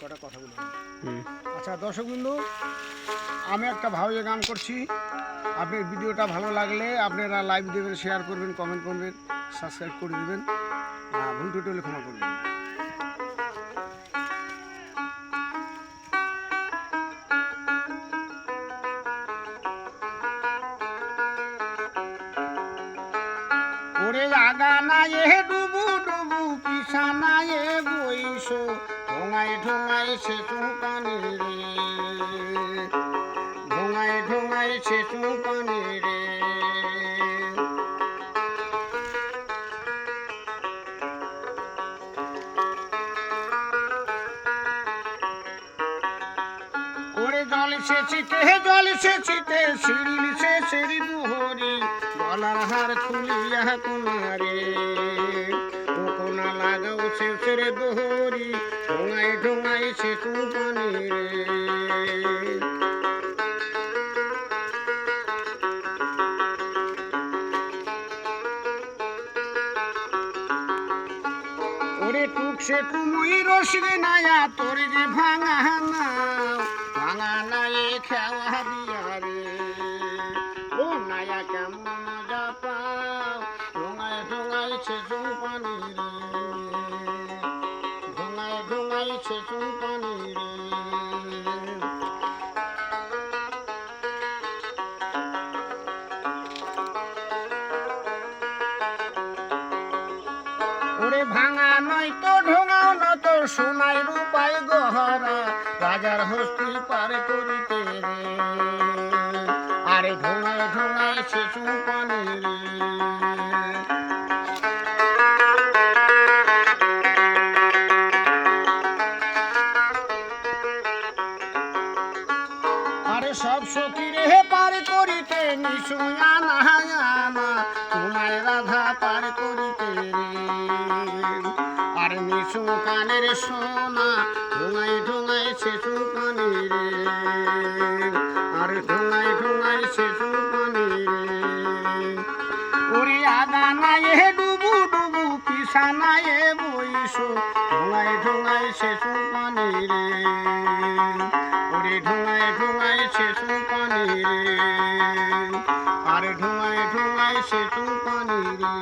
কটা কথা বলবো। আচ্ছা দর্শকবৃন্দ, আমি একটা ভাবে গান করছি। আপনার ভিডিওটা ভালো লাগলে আপনারা লাইক দেবেন, শেয়ার করবেন, কমেন্ট করবেন, সাবস্ক্রাইব করে দেবেন। ভুল টুটি হলে ক্ষমা করবেন। ওরে আগা না এ ডুবু ডুবু পিছা না এ বইসো ঢোঙায় ঢোঙায় সে চুপানি রে, ঢোঙায় ঢোঙায় সে চুপানি রে। ওরে জল সেচিতে সিঁড়ি সে সিঁড়ি দুহরি গলার হার খুলিয়া কোনারে, ও কোনা লাগাও সে ছেড়ে দুহরি ঢোঙায় ঢোঙায় সে চুপানি রে। ওরে টুক সে টুমুই রসিবে নায়া তোর যে ভাঙা নাও, ভাঙা নায়ে খেওয়া দিয়া রে, ও নায়া কেমন মজা পাও ঢোঙায় ঢোঙায় সে চুপানি রে, ঢোঙায় ঢোঙায় সে চুপানি রে। ওরে ভাঙা নয় তো ঢোঙাও না তো সোনাই রূপাই গহরা রাজার হস্তি পার করিতে রে, আরে ঢোঙায় ঢোঙায় সে চুপানি রে। আরে সব সখী রে পার করিতে নিশুয়া না আনা তোমায় রাধা পার করিতে রে, আর নিশু কানের সোনা ঢোঙায় ঢোঙায় সে চুপানি রে, আর ঢোঙায় ঢোঙায় সে চুপানি রে। ওরে আগা না এ ডুবু ডুবু পিছা না এ বইসো ঢোঙায় ঢোঙায় সে চুপানি রে, ওরে ঢোঙায় ঢোঙায় সে চুপানি রে, আর ঢোঙায় ঢোঙায় সে চুপানি রে।